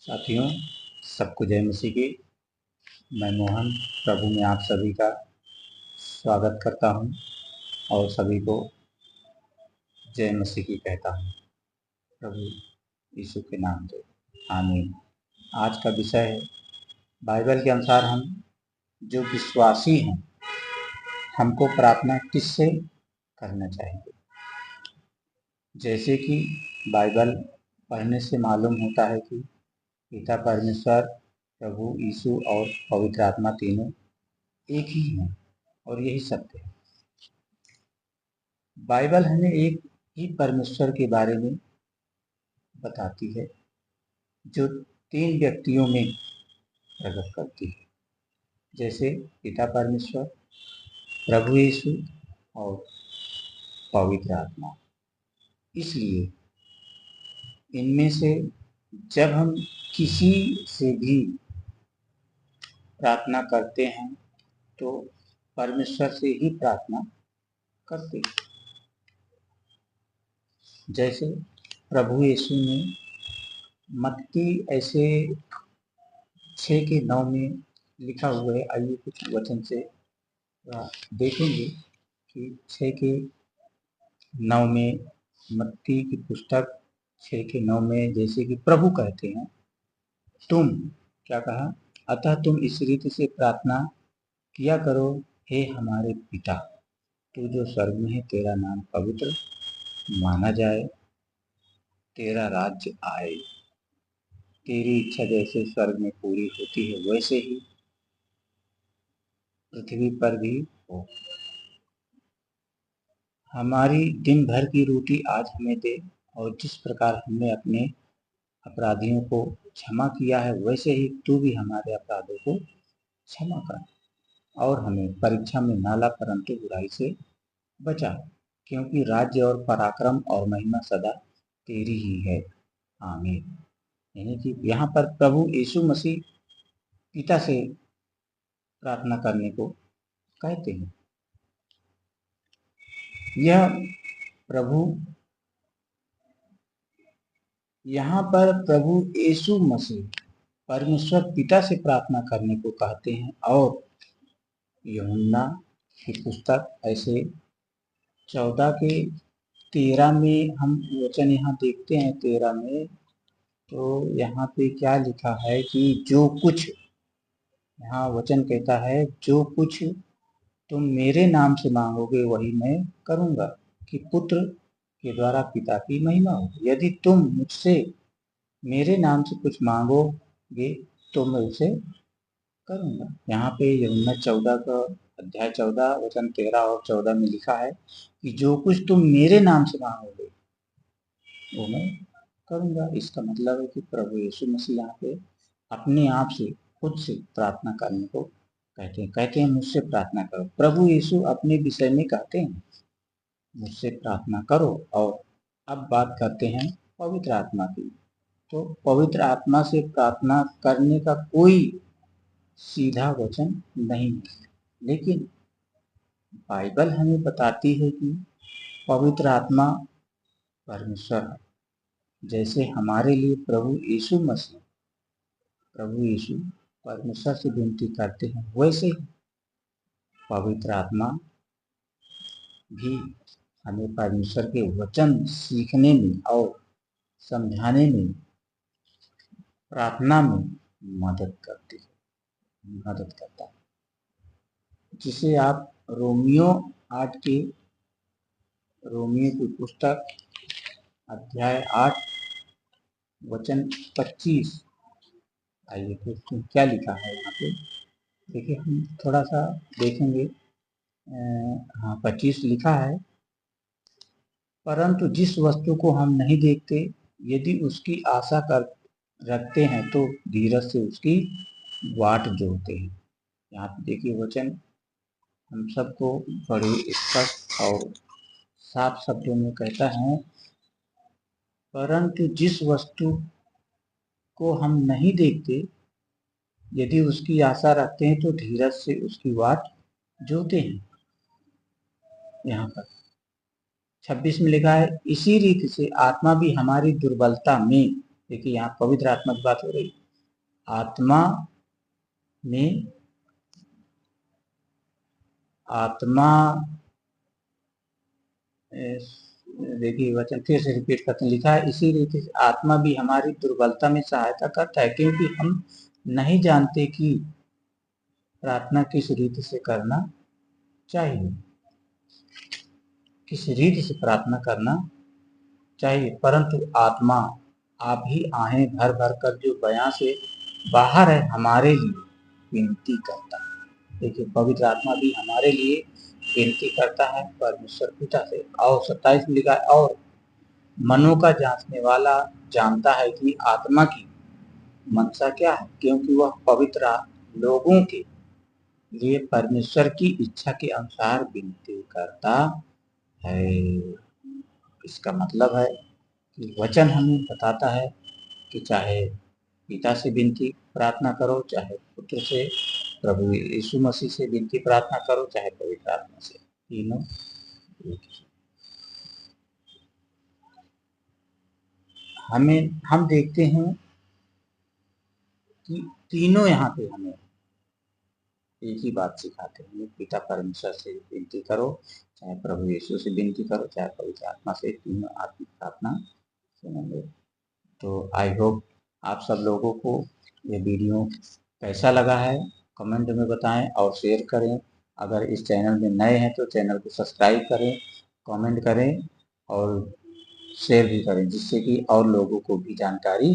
साथियों, सबको जय मसीह की। मैं मोहन प्रभु में आप सभी का स्वागत करता हूं और सभी को जय मसीह की कहता हूं, प्रभु यीशु के नाम से आमीन। आज का विषय है, बाइबल के अनुसार हम जो विश्वासी हैं हमको प्रार्थना किससे करना चाहिए। जैसे कि बाइबल पढ़ने से मालूम होता है कि पिता परमेश्वर, प्रभु यीशु और पवित्र आत्मा तीनों एक ही हैं और यही सत्य है। बाइबल हमें एक ही परमेश्वर के बारे में बताती है जो तीन व्यक्तियों में प्रकट करती है, जैसे पिता परमेश्वर, प्रभु यीशु और पवित्र आत्मा। इसलिए इनमें से जब हम किसी से भी प्रार्थना करते हैं तो परमेश्वर से ही प्रार्थना करते हैं। जैसे प्रभु यीशु ने मत्ती ऐसे 6:9 में लिखा हुआ है। आइए कुछ वचन से देखेंगे कि 6:9 में, मत्ती की पुस्तक 6:9 में जैसे कि प्रभु कहते हैं, तुम क्या कहा, अतः तुम इस रीति से प्रार्थना किया करो, हे हमारे पिता, तू जो स्वर्ग में है, तेरा नाम पवित्र माना जाए, तेरा राज्य आए, तेरी इच्छा जैसे स्वर्ग में पूरी होती है वैसे ही पृथ्वी पर भी हो। हमारी दिन भर की रोटी आज हमें दे, और जिस प्रकार हमने अपने अपराधियों को क्षमा किया है वैसे ही तू भी हमारे अपराधों को क्षमा कर, और हमें परीक्षा में ना ला परंतु बुराई से बचा, क्योंकि राज्य और पराक्रम और महिमा सदा तेरी ही है, आमीन। यानी कि यहाँ पर प्रभु यीशु मसीह पिता से प्रार्थना करने को कहते हैं। यह प्रभु, यहाँ पर प्रभु यीशु मसीह परमेश्वर पिता से प्रार्थना करने को कहते हैं। और यूहन्ना की पुस्तक ऐसे 14:13 में हम वचन यहाँ देखते हैं। 13 में तो यहाँ पे क्या लिखा है कि जो कुछ, यहाँ वचन कहता है, जो कुछ तुम मेरे नाम से मांगोगे वही मैं करूँगा, कि पुत्र के द्वारा पिता की महिमा हो। यदि तुम मुझसे मेरे नाम से कुछ मांगोगे तो मैं उसे करूँगा। यहाँ पे यूहन्ना 14 का अध्याय 14 वचन 13 और 14 में लिखा है कि जो कुछ तुम मेरे नाम से मांगोगे वो मैं करूँगा। इसका मतलब है कि प्रभु यीशु मसीह यहाँ पे अपने आप से, खुद से प्रार्थना करने को कहते हैं मुझसे प्रार्थना करो। प्रभु यीशु अपने विषय में कहते हैं मुझसे प्रार्थना करो। और अब बात करते हैं पवित्र आत्मा की। तो पवित्र आत्मा से प्रार्थना करने का कोई सीधा वचन नहीं है, लेकिन बाइबल हमें बताती है कि पवित्र आत्मा परमेश्वर है। जैसे हमारे लिए प्रभु यीशु परमेश्वर से विनती करते हैं, वैसे ही पवित्र आत्मा भी हमें परमेश्वर के वचन सीखने में और समझाने में, प्रार्थना में मदद करता है। जिसे आप रोमियो की पुस्तक अध्याय 8 वचन 25, आइए देखते क्या लिखा है यहाँ पे। देखिए, हम थोड़ा सा देखेंगे। हाँ, 25 लिखा है, परंतु जिस वस्तु को हम नहीं देखते यदि उसकी आशा कर रखते हैं तो धीरज से उसकी वाट जोहते हैं। यहाँ पे देखिए वचन हम सबको बड़े स्पष्ट और साफ शब्दों में कहता है, परंतु जिस वस्तु को हम नहीं देखते यदि उसकी आशा रखते हैं तो धीरज से उसकी वाट जोहते हैं। यहाँ पर 26 में लिखा है, इसी रीति से आत्मा भी हमारी दुर्बलता में देखिए यहाँ पवित्र आत्मा की बात हो रही। में आत्मा, देखिए वचन फिर से रिपीट करते हैं, लिखा है इसी रीति से आत्मा भी हमारी दुर्बलता में सहायता करता है, क्योंकि हम नहीं जानते कि प्रार्थना किस रीति से करना चाहिए, किस रीति से प्रार्थना करना चाहिए, परंतु आत्मा आप ही आहें भर भर कर जो बयां से बाहर है हमारे लिए विनती करता है। देखिए पवित्र आत्मा भी हमारे लिए विनती करता है परमेश्वर पिता से। और 27 में लिखा है, और मनों का जांचने वाला जानता है कि आत्मा की मनसा क्या है, क्योंकि वह पवित्र लोगों के लिए परमेश्वर की इच्छा के अनुसार विनती करता है। इसका मतलब है कि वचन हमें बताता है कि चाहे पिता से विनती प्रार्थना करो, चाहे पुत्र से, प्रभु यीशु मसीह से विनती प्रार्थना करो, चाहे पवित्र आत्मा से, तीनों एक ही। हम देखते हैं कि तीनों यहाँ पे हमें एक ही बात सिखाते हैं, पिता परमेश्वर से विनती करो, चाहे प्रभु यीशु से विनती करो, चाहे पवित्र आत्मा से, तीनों आत्मिक प्रार्थना सुनेंगे। तो आई होप आप सब लोगों को ये वीडियो कैसा लगा है कमेंट में बताएं और शेयर करें। अगर इस चैनल में नए हैं तो चैनल को सब्सक्राइब करें, कमेंट करें और शेयर भी करें, जिससे कि और लोगों को भी जानकारी